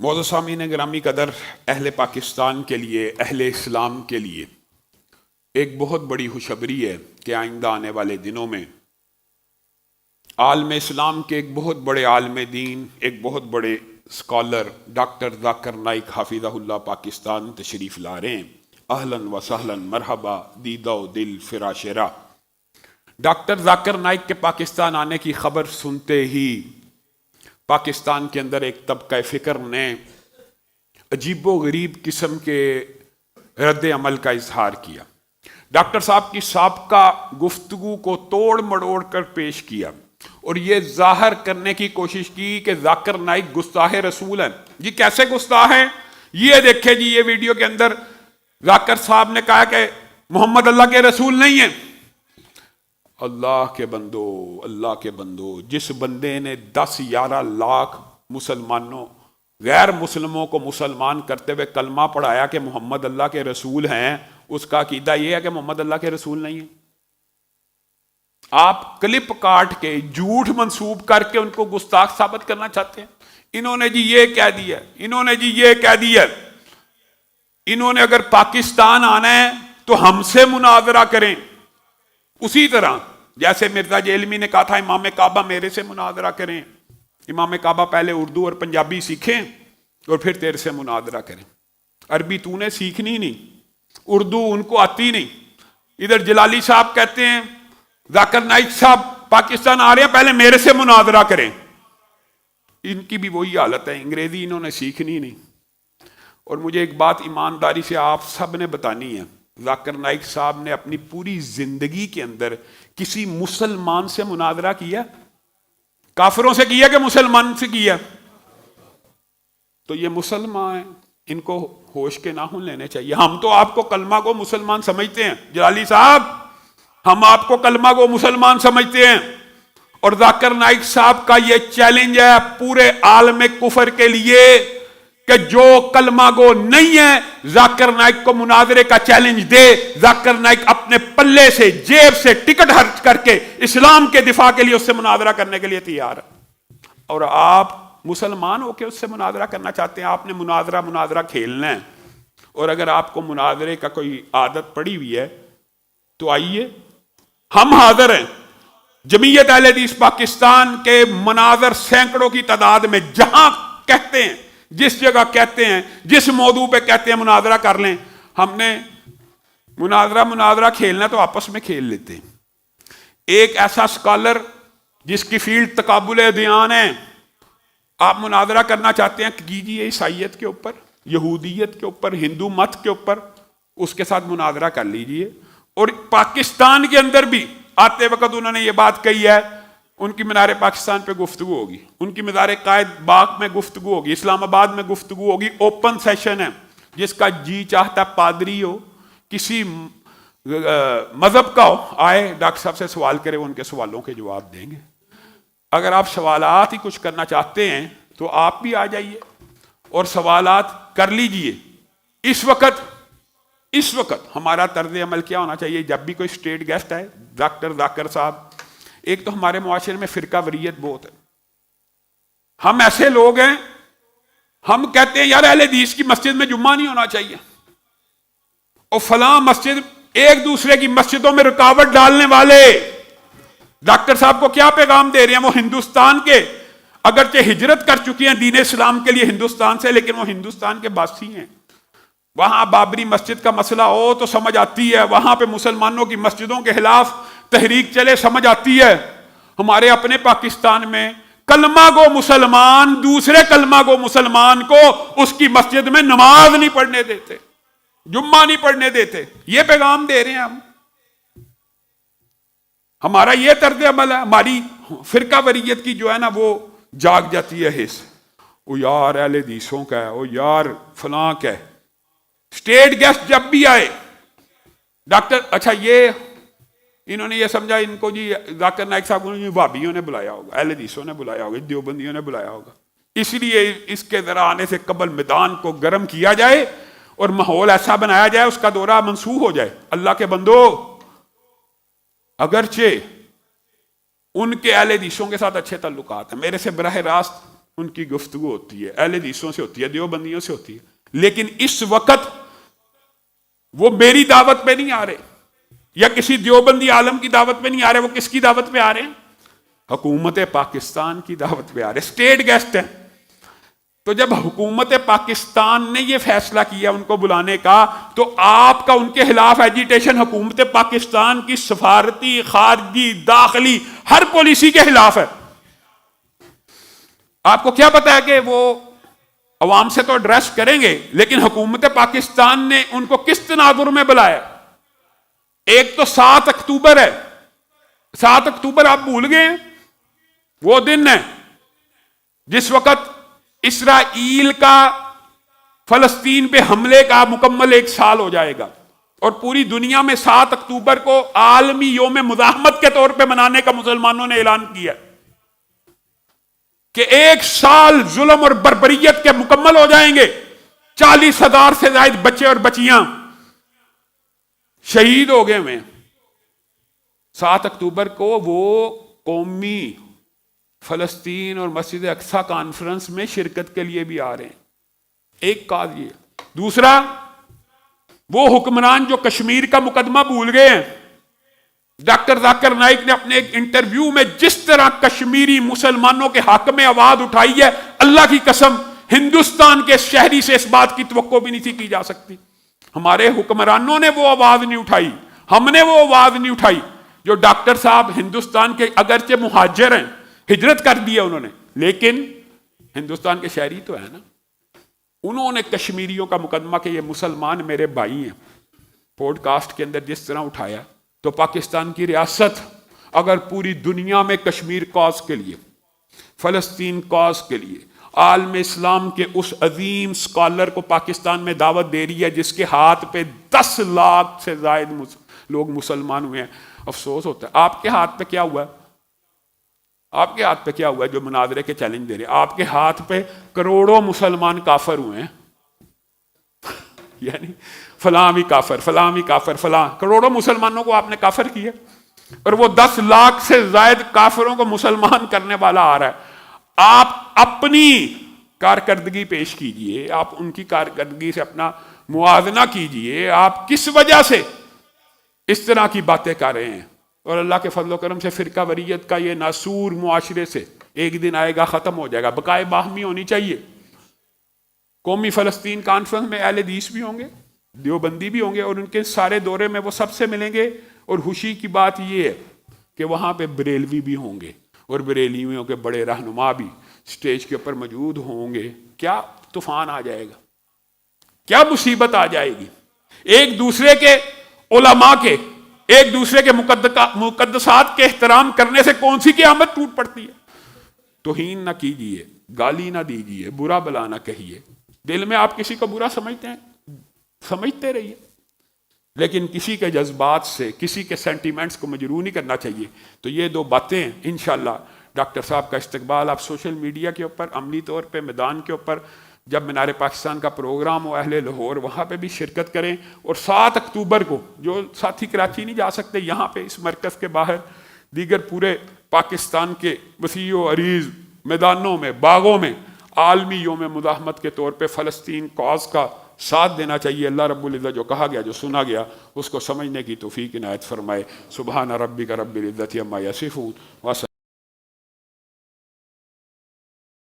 معزز سامعین گرامی قدر، اہل پاکستان کے لیے، اہل اسلام کے لیے ایک بہت بڑی خوشخبری ہے کہ آئندہ آنے والے دنوں میں عالم اسلام کے ایک بہت بڑے عالم دین، ایک بہت بڑے اسکالر ڈاکٹر ذاکر نائک حفظہ اللہ پاکستان تشریف لا رہے ہیں۔ اہلاً و سہلاً، مرحبا، دیدہ و دل فراش راہ۔ ڈاکٹر ذاکر نائک کے پاکستان آنے کی خبر سنتے ہی پاکستان کے اندر ایک طبقہ فکر نے عجیب و غریب قسم کے رد عمل کا اظہار کیا۔ ڈاکٹر صاحب کی سابقہ گفتگو کو توڑ مڑوڑ کر پیش کیا اور یہ ظاہر کرنے کی کوشش کی کہ ذاکر نائک گستاخ رسول ہیں۔ جی کیسے گستاخ ہیں؟ یہ دیکھیں جی، یہ ویڈیو کے اندر ذاکر صاحب نے کہا کہ محمد اللہ کے رسول نہیں ہیں۔ اللہ کے بندو، اللہ کے بندو، جس بندے نے 10-11 لاکھ مسلمانوں، غیر مسلموں کو مسلمان کرتے ہوئے کلمہ پڑھایا کہ محمد اللہ کے رسول ہیں، اس کا عقیدہ یہ ہے کہ محمد اللہ کے رسول نہیں ہیں۔ آپ کلپ کاٹ کے جھوٹ منسوب کر کے ان کو گستاخ ثابت کرنا چاہتے ہیں۔ انہوں نے جی یہ کہہ دیا، انہوں نے جی یہ کہہ دیا۔ انہوں نے اگر پاکستان آنا ہے تو ہم سے مناظرہ کریں، اسی طرح جیسے مرزا جیلمی نے کہا تھا امام کعبہ میرے سے مناظرہ کریں۔ امام کعبہ پہلے اردو اور پنجابی سیکھیں اور پھر تیرے سے مناظرہ کریں۔ عربی تو نے سیکھنی نہیں، اردو ان کو آتی نہیں۔ ادھر جلالی صاحب کہتے ہیں ذاکر نائک صاحب پاکستان آ رہے ہیں، پہلے میرے سے مناظرہ کریں۔ ان کی بھی وہی حالت ہے، انگریزی انہوں نے سیکھنی نہیں۔ اور مجھے ایک بات ایمانداری سے آپ سب نے بتانی ہے، ذاکر نائک صاحب نے اپنی پوری زندگی کے اندر کسی مسلمان سے مناظرہ کیا؟ کافروں سے کیا کہ مسلمان سے کیا؟ تو یہ مسلمان ہیں، ان کو ہوش کے ناخن لینے چاہیے۔ ہم تو آپ کو کلمہ کو مسلمان سمجھتے ہیں جلالی صاحب، ہم آپ کو کلمہ کو مسلمان سمجھتے ہیں۔ اور ذاکر نائک صاحب کا یہ چیلنج ہے پورے عالم کفر کے لیے کہ جو کلمہ گو نہیں ہے ذاکر نائک کو مناظرے کا چیلنج دے۔ ذاکر نائک اپنے پلے سے، جیب سے ٹکٹ خرچ کر کے اسلام کے دفاع کے لیے اس سے مناظرہ کرنے کے لیے تیار ہے۔ اور آپ مسلمان ہو کے اس سے مناظرہ کرنا چاہتے ہیں۔ آپ نے مناظرہ کھیلنا ہے۔ اور اگر آپ کو مناظرے کا کوئی عادت پڑی ہوئی ہے تو آئیے، ہم حاضر ہیں۔ جمعیت اہل حدیث پاکستان کے مناظر سینکڑوں کی تعداد میں، جہاں کہتے ہیں، جس جگہ کہتے ہیں، جس موضوع پہ کہتے ہیں مناظرہ کر لیں۔ ہم نے مناظرہ کھیلنا تو آپس میں کھیل لیتے ہیں۔ ایک ایسا اسکالر جس کی فیلڈ تقابل ادیان ہے، آپ مناظرہ کرنا چاہتے ہیں، کیجیے عیسائیت کے اوپر، یہودیت کے اوپر، ہندو مت کے اوپر، اس کے ساتھ مناظرہ کر لیجیے۔ اور پاکستان کے اندر بھی آتے وقت انہوں نے یہ بات کہی ہے، ان کی مینار پاکستان پہ گفتگو ہوگی، ان کی مزار قائد باغ میں گفتگو ہوگی، اسلام آباد میں گفتگو ہوگی۔ اوپن سیشن ہے، جس کا جی چاہتا پادری ہو، کسی مذہب کا ہو، آئے ڈاکٹر صاحب سے سوال کرے، وہ ان کے سوالوں کے جواب دیں گے۔ اگر آپ سوالات ہی کچھ کرنا چاہتے ہیں تو آپ بھی آ جائیے اور سوالات کر لیجئے۔ اس وقت ہمارا طرز عمل کیا ہونا چاہیے؟ جب بھی کوئی اسٹیٹ گیسٹ آئے، ڈاکٹر ذاکر صاحب، ایک تو ہمارے معاشرے میں فرقہ واریت بہت ہے۔ ہم ایسے لوگ ہیں، ہم کہتے ہیں یار اہل حدیث کی مسجد میں جمعہ نہیں ہونا چاہیے، اور فلاں مسجد، ایک دوسرے کی مسجدوں میں رکاوٹ ڈالنے والے ڈاکٹر صاحب کو کیا پیغام دے رہے ہیں؟ وہ ہندوستان کے، اگرچہ ہجرت کر چکی ہیں دین اسلام کے لیے ہندوستان سے، لیکن وہ ہندوستان کے باسی ہیں۔ وہاں بابری مسجد کا مسئلہ ہو تو سمجھ آتی ہے، وہاں پہ مسلمانوں کی مسجدوں کے خلاف تحریک چلے سمجھ آتی ہے۔ ہمارے اپنے پاکستان میں کلمہ گو مسلمان دوسرے کلمہ گو مسلمان کو اس کی مسجد میں نماز نہیں پڑھنے دیتے، جمعہ نہیں پڑھنے دیتے۔ یہ پیغام دے رہے ہیں ہم۔ ہمارا یہ طرز عمل ہے، ہماری فرقہ واریت کی جو ہے نا وہ جاگ جاتی ہے حص، وہ یار اہل حدیثوں کا ہے، وہ یار فلاں کا ہے۔ اسٹیٹ گیسٹ جب بھی آئے ڈاکٹر، اچھا یہ انہوں نے یہ سمجھا ان کو جی ذاکر نائک صاحب کو وہابیوں نے بلایا ہوگا، اہل حدیثوں نے بلایا ہوگا، دیوبندیوں نے بلایا ہوگا، اس لیے اس کے ذرا آنے سے قبل میدان کو گرم کیا جائے اور ماحول ایسا بنایا جائے، اس کا دورہ منسوخ ہو جائے۔ اللہ کے بندو، اگرچہ ان کے اہل حدیثوں کے ساتھ اچھے تعلقات ہیں، میرے سے براہ راست ان کی گفتگو ہوتی ہے، اہل حدیثوں سے ہوتی ہے، دیوبندیوں سے ہوتی ہے، لیکن اس وقت وہ میری دعوت پہ نہیں آ رہے یا کسی دیوبندی عالم کی دعوت پہ نہیں آ رہے، وہ کس کی دعوت پہ آ رہے ہیں؟ حکومت پاکستان کی دعوت پہ آ رہے، اسٹیٹ گیسٹ ہیں۔ تو جب حکومت پاکستان نے یہ فیصلہ کیا ان کو بلانے کا، تو آپ کا ان کے خلاف ایجیٹیشن حکومت پاکستان کی سفارتی، خارجی، داخلی ہر پالیسی کے خلاف ہے۔ آپ کو کیا پتا ہے کہ وہ عوام سے تو ایڈریس کریں گے، لیکن حکومت پاکستان نے ان کو کس تناظر میں بلایا؟ ایک تو 7 اکتوبر ہے، 7 اکتوبر آپ بھول گئے ہیں؟ وہ دن ہے جس وقت اسرائیل کا فلسطین پہ حملے کا مکمل 1 سال ہو جائے گا، اور پوری دنیا میں 7 اکتوبر کو عالمی یوم مزاحمت کے طور پہ منانے کا مسلمانوں نے اعلان کیا کہ 1 سال ظلم اور بربریت کے مکمل ہو جائیں گے۔ 40,000 سے زائد بچے اور بچیاں شہید ہو گئے ہوئے ہیں۔ 7 اکتوبر کو وہ قومی فلسطین اور مسجد اقصی کانفرنس میں شرکت کے لیے بھی آ رہے ہیں۔ ایک کاز یہ، دوسرا وہ حکمران جو کشمیر کا مقدمہ بھول گئے ہیں۔ ڈاکٹر ذاکر نائک نے اپنے ایک انٹرویو میں جس طرح کشمیری مسلمانوں کے حق میں آواز اٹھائی ہے، اللہ کی قسم ہندوستان کے شہری سے اس بات کی توقع بھی نہیں تھی کی جا سکتی۔ ہمارے حکمرانوں نے وہ آواز نہیں اٹھائی، ہم نے وہ آواز نہیں اٹھائی۔ جو ڈاکٹر صاحب ہندوستان کے اگرچہ مہاجر ہیں، ہجرت کر دی ہے انہوں نے، لیکن ہندوستان کے شہری تو ہے نا، انہوں نے کشمیریوں کا مقدمہ کہ یہ مسلمان میرے بھائی ہیں پوڈ کاسٹ کے اندر جس طرح اٹھایا۔ تو پاکستان کی ریاست اگر پوری دنیا میں کشمیر کاز کے لیے، فلسطین کاز کے لیے، عالم اسلام کے اس عظیم سکالر کو پاکستان میں دعوت دے رہی ہے جس کے ہاتھ پہ 10 لاکھ سے زائد لوگ مسلمان ہوئے ہیں، افسوس ہوتا ہے۔ آپ کے ہاتھ پہ کیا ہوا ہے؟ آپ کے ہاتھ پہ کیا ہوا ہے جو مناظرے کے چیلنج دے رہے ہیں؟ آپ کے ہاتھ پہ کروڑوں مسلمان کافر ہوئے ہیں، یعنی فلاں بھی کافر، فلاں بھی کافر، فلاں کروڑوں مسلمانوں کو آپ نے کافر کیا، اور وہ 10 لاکھ سے زائد کافروں کو مسلمان کرنے والا آ رہا ہے۔ آپ اپنی کارکردگی پیش کیجئے، آپ ان کی کارکردگی سے اپنا موازنہ کیجئے، آپ کس وجہ سے اس طرح کی باتیں کر رہے ہیں؟ اور اللہ کے فضل و کرم سے فرقہ وریت کا یہ ناسور معاشرے سے ایک دن آئے گا، ختم ہو جائے گا۔ بقائے باہمی ہونی چاہیے۔ قومی فلسطین کانفرنس میں اہل حدیث بھی ہوں گے، دیوبندی بھی ہوں گے، اور ان کے سارے دورے میں وہ سب سے ملیں گے۔ اور خوشی کی بات یہ ہے کہ وہاں پہ بریلوی بھی ہوں گے، اور بریلویوں کے بڑے رہنما بھی سٹیج کے اوپر موجود ہوں گے۔ کیا طوفان آ جائے گا، کیا مصیبت آ جائے گی! ایک دوسرے کے علماء کے، ایک دوسرے کے مقدسات کے احترام کرنے سے کون سی قیامت ٹوٹ پڑتی ہے؟ توہین نہ کیجیے، گالی نہ دیجیے، برا بلا نہ کہیے۔ دل میں آپ کسی کو برا سمجھتے ہیں، سمجھتے رہیے، لیکن کسی کے جذبات سے، کسی کے سینٹیمنٹس کو مجروح نہیں کرنا چاہیے۔ تو یہ 2 باتیں انشاءاللہ ڈاکٹر صاحب کا استقبال آپ سوشل میڈیا کے اوپر، عملی طور پہ میدان کے اوپر، جب مینار پاکستان کا پروگرام ہو اہل لاہور وہاں پہ بھی شرکت کریں۔ اور 7 اکتوبر کو جو ساتھی کراچی نہیں جا سکتے، یہاں پہ اس مرکز کے باہر دیگر پورے پاکستان کے وسیع و عریض میدانوں میں، باغوں میں عالمی یوم مزاحمت کے طور پہ فلسطین کاز کا ساتھ دینا چاہیے۔ اللہ رب العزت جو کہا گیا، جو سنا گیا، اس کو سمجھنے کی توفیق عنایت فرمائے۔ سبحان ربک رب العزت عما یصفون۔